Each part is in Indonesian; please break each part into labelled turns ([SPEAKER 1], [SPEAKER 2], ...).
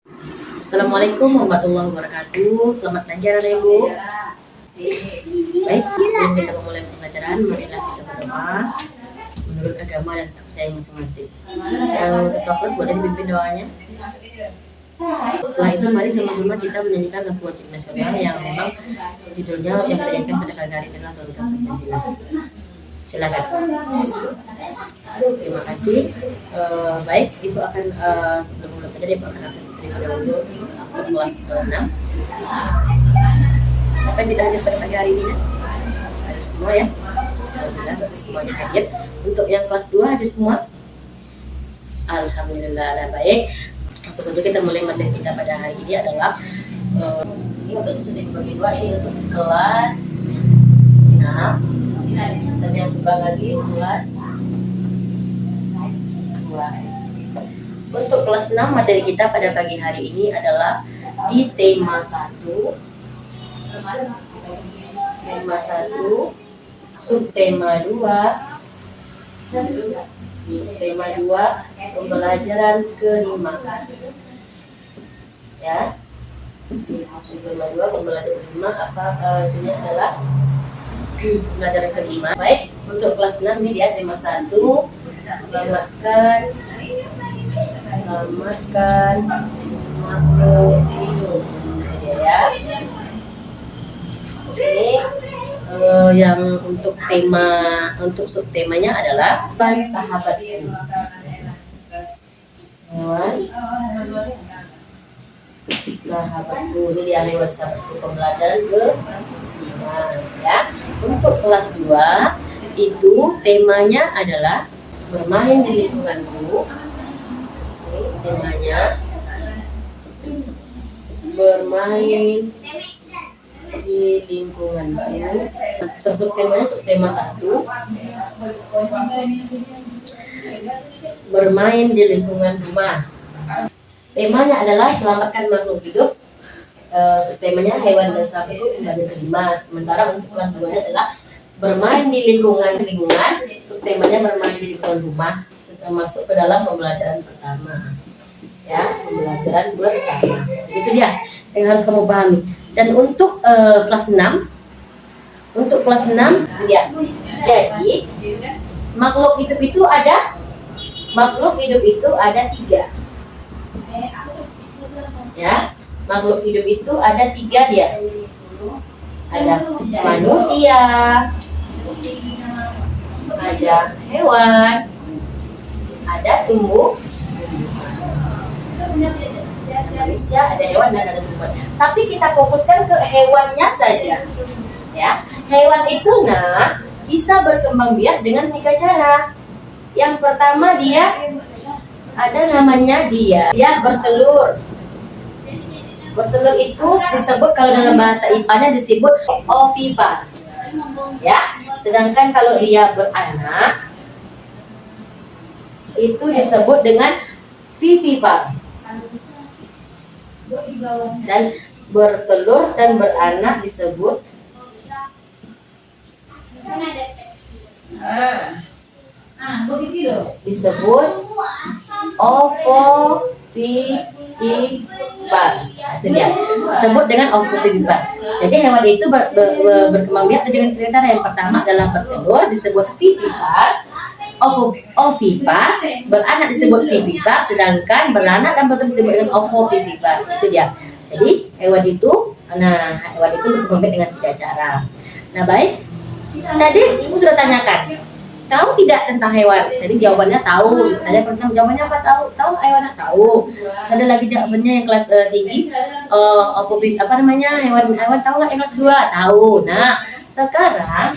[SPEAKER 1] Assalamualaikum warahmatullahi wabarakatuh. Selamat belajar Ibu. Baik, sebelum kita memulai pembelajaran, marilah kita berdoa menurut agama dan kepercayaan masing-masing. Yang ketua kelas boleh dipimpin doanya. Setelah itu mari sama-sama kita menyanyikan lagu wajib nasional yang memang judulnya yang dinyanyikan pada pagi hari adalah Garuda Pancasila. Silakan. Terima kasih. Baik, Ibu akan sebelum mulai belajar Ibu akan absen terlebih dahulu untuk kelas 6. Siapa yang tidak hadir pada pagi hari ini? Hadir semua ya. Alhamdulillah semuanya hadir. Untuk yang kelas 2 hadir semua? Alhamdulillah. Baik. Langsung saja kita mulai materi kita pada hari ini adalah ini untuk sudah dibagi dua, ini untuk kelas 6 dan yang sebelah lagi kelas 2. Untuk kelas 6 materi kita pada pagi hari ini adalah di tema 1, subtema 2, pembelajaran kelima. Ya. Subtema 2 pembelajaran kelima ini adalah pembelajaran kelima. Baik, untuk kelas 6 ini dia tema 1, selamatkan makhluk hidup. Ya. Ini yang untuk subtemanya adalah sahabatku. Sahabatku ini dia lewat sahabatku pembelajaran ke-5 ya. Untuk kelas 2 itu temanya adalah bermain di lingkunganku. Temanya bermain di lingkunganku. Subtemanya subtema 1, bermain di lingkungan rumah. Temanya adalah selamatkan makhluk hidup. Subtemanya hewan dan sapi itu pembelajaran kelima. Sementara untuk kelas 2 adalah bermain di lingkungan. Subtemanya bermain di lingkungan rumah, masuk ke dalam pembelajaran pertama. Ya, pembelajaran pertama. Itu dia yang harus kamu pahami. Dan untuk kelas 6 ya. Jadi makhluk hidup itu ada 3. Ya, makhluk hidup itu ada 3 dia. Ada manusia, ada hewan, ada tumbuh. Manusia, ada hewan dan ada tumbuhan. Tapi kita fokuskan ke hewannya saja. Ya, hewan itu bisa berkembang biak dengan 3 cara. Yang pertama dia ada namanya dia bertelur. Bertelur itu disebut kalau dalam bahasa IPA-nya disebut ovipar. Ya, sedangkan kalau dia beranak itu disebut dengan vivipar. Dan bertelur dan beranak disebut ovovivipar. Itu dia, disebut dengan ovovivipar. Jadi hewan itu berkembang biak dengan 3 cara. Yang pertama adalah bertelur disebut vivipar, ovipar, beranak disebut vivipar, sedangkan beranak dan bertelur disebut dengan ovovivipar. Itu dia. Jadi hewan itu berkembang biak dengan 3 cara. Nah, baik. Tadi Ibu sudah tanyakan, tahu tidak tentang hewan? Tadi jawabannya tahu. Tanya pertanyaan jawabannya apa? Tahu hewannya tahu. Ada lagi jawabannya yang kelas tinggi. Hewan tahu nggak yang kelas 2? Tahu. Nah, sekarang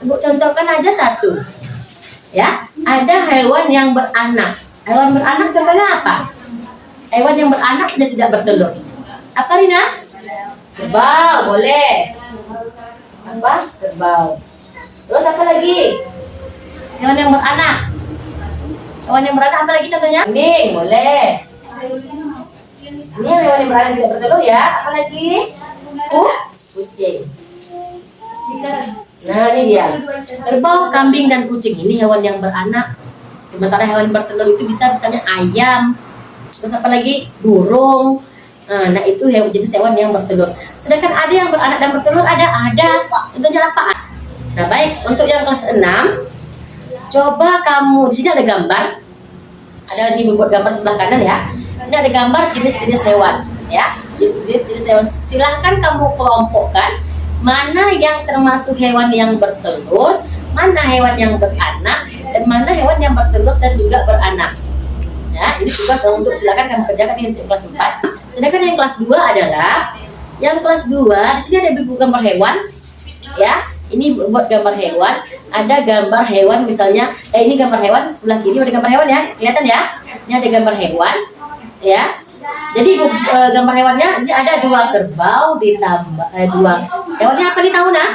[SPEAKER 1] Ibu contohkan aja 1. Ya, ada hewan yang beranak. Hewan beranak contohnya apa? Hewan yang beranak sudah tidak bertelur. Apa, Rina? Kerbau, boleh. Apa? Kerbau. Terus apa lagi? Hewan yang beranak. Hewan yang beranak apa lagi contohnya? Kambing, boleh. Ini hewan yang beranak tidak bertelur ya. Apa lagi? Kucing. Nah, ini dia. Kerbau, kambing, dan kucing ini hewan yang beranak. Sementara hewan bertelur itu misalnya ayam, terus apa lagi, burung. Nah itu jenis hewan yang bertelur. Sedangkan ada yang beranak dan bertelur, ada. Contohnya apa? Nah baik, untuk yang kelas 6, coba kamu, di sini ada gambar, ada dibuat gambar sebelah kanan ya. Ini ada gambar jenis-jenis hewan ya, jenis hewan. Silahkan kamu kelompokkan mana yang termasuk hewan yang bertelur, mana hewan yang beranak, dan mana hewan yang bertelur dan juga beranak. Ya, ini tugas untuk silakan kamu kerjakan di kelas 4. Sedangkan yang kelas 2 adalah yang kelas 2, di sini ada buku gambar hewan ya. Ini buat gambar hewan, ada gambar hewan misalnya, ini gambar hewan sebelah kiri ada gambar hewan ya, kelihatan ya. Ini ada gambar hewan ya. Jadi gambar hewannya ini ada 2 kerbau ditambah 2 hewannya apa nih tahu nah?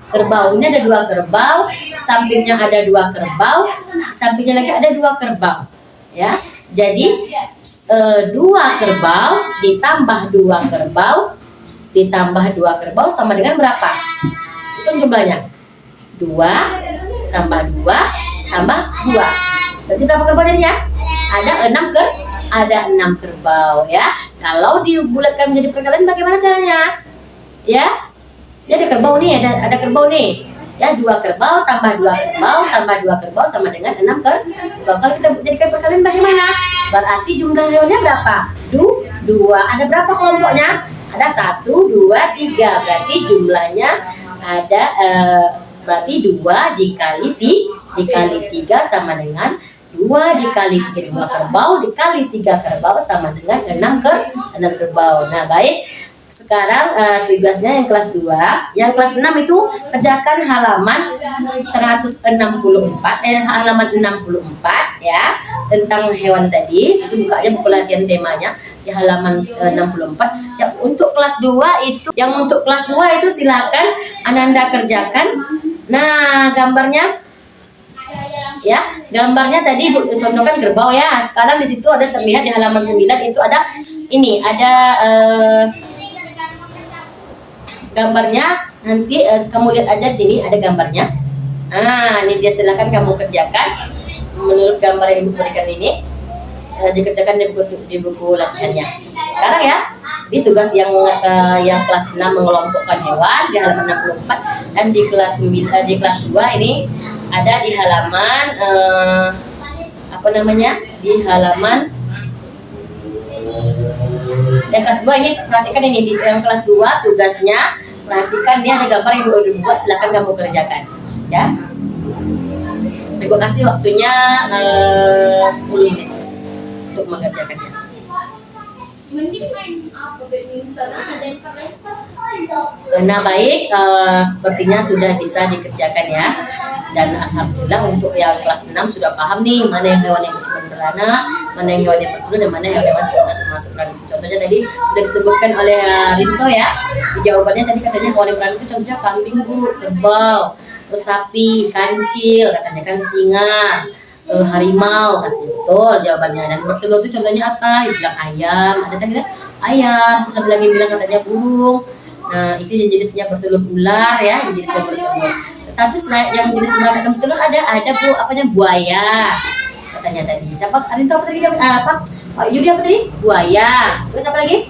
[SPEAKER 1] Kerbau. Ini ada 2 kerbau, sampingnya ada 2 kerbau, sampingnya lagi ada 2 kerbau. Ya, jadi 2 kerbau ditambah 2 kerbau ditambah 2 kerbau sama dengan berapa? Itu jumlahnya 2 tambah 2 tambah 2. Berarti berapa kerbau jadinya? Ada 6 kerbau ya. Kalau dibulatkan menjadi perkalian bagaimana caranya? Ya, ada kerbau nih, ada kerbau nih. Ya, 2 kerbau tambah 2 kerbau tambah 2 kerbau sama dengan 6 kerbau. Kalau kita jadikan perkalian bagaimana? Berarti jumlah hewannya berapa? 2. Ada berapa kelompoknya? Ada 1, 2, 3. Berarti jumlahnya ada berarti 2 dikali 3 sama dengan 2 dikali 3, 2 kerbau dikali 3 kerbau sama dengan 6 kerbau. Nah baik, sekarang tugasnya yang kelas 2, yang kelas 6 itu kerjakan halaman 164, halaman 64 ya, tentang hewan tadi. Itu buka aja buku latihan temanya di halaman 64. Ya, untuk kelas 2 itu, untuk kelas 2 itu silakan Anda kerjakan. Nah, gambarnya ya, gambarnya tadi contohkan kerbau ya. Sekarang di situ ada terlihat di halaman 9 itu ada gambarnya. Nanti kamu lihat aja di sini ada gambarnya. Ini dia, silakan kamu kerjakan menurut gambar yang ibu berikan ini. Dikerjakan di buku latihannya. Sekarang ya, di tugas yang kelas 6 mengelompokkan hewan di halaman 64, dan di kelas 2 ini ada di halaman di halaman yang kelas 2 ini. Perhatikan ini di yang kelas 2 tugasnya, perhatikan dia ada gambar yang udah dibuat, silakan kamu kerjakan ya. Terima kasih, waktunya 10 menit untuk mengerjakannya. Nah baik, sepertinya sudah bisa dikerjakan ya. Dan alhamdulillah untuk yang kelas 6 sudah paham nih mana yang hewan yang beranak, mana yang hewan yang bertelur, dan mana yang hewan yang termasuk beranak. Contohnya tadi sudah disebutkan oleh Rinto ya. Di jawabannya tadi katanya hewan yang beranak itu contohnya kambing, kerbau, terus sapi, kancil, katanya kan singa, harimau, katanya. Betul jawabannya. Dan bertelur itu contohnya apa? Bilang ayam, ada tadi kan ayam, terus ada lagi bilang katanya burung. Nah itu jenisnya bertelur, ular ya, jenisnya bertelur. Tetapi selain yang jenis beranak dan bertelur ada buaya, katanya tadi. Siapa? Arinto apa tadi? Pak Yudi apa tadi? Buaya. Terus apa lagi?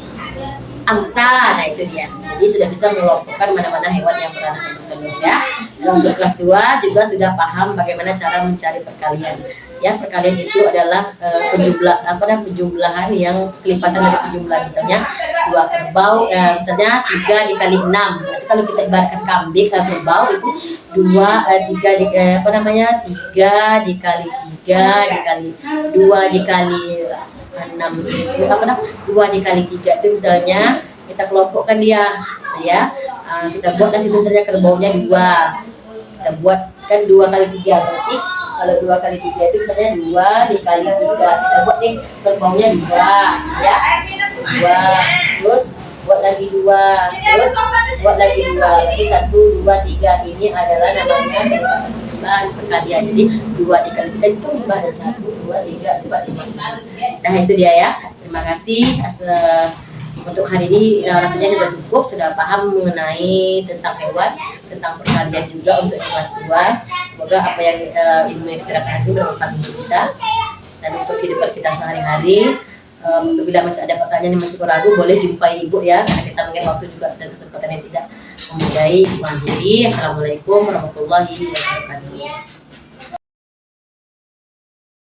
[SPEAKER 1] Angsa. Nah itu dia. Jadi sudah bisa mengelompokkan mana-mana hewan yang beranak dan bertelur ya. Dan untuk kelas 2 juga sudah paham bagaimana cara mencari perkalian. Ya, perkalian itu adalah penjumlahan yang kelipatan dari penjumlahan. Misalnya 2 kerbau, misalnya 3 dikali 6. Berarti kalau kita ibaratkan kambing, kerbau itu 3 dikali 2 dikali 6, 2 dikali 3 itu misalnya kita kelompokkan dia ya. Kita buatlah situ misalnya kerbaunya 2, kita buatkan 2 kali 3, berarti kalau 2 kali 3 itu misalnya 2 dikali 3, kita buat nih kerbaunya 2 ya, 2, terus buat lagi 2, terus buat lagi 2, berarti 1, 2, 3 ini adalah namanya jumlah perkalian. Jadi 2 dikali 3 itu jumlahnya 1, 2, 3, 4, 5. Nah itu dia ya. Terima kasih untuk hari ini, rasanya sudah cukup, sudah paham mengenai tentang hewan, tentang perkalian juga untuk kelas 2. Semoga apa yang ilmu yang kita dapatkan itu bermanfaat untuk kita dan untuk kehidupan kita sehari-hari. Bila masih ada pertanyaan yang masih ragu, boleh jumpai Ibu ya, karena kita mungkin waktu juga dan kesempatan yang tidak memadai. Assalamualaikum warahmatullahi wabarakatuh.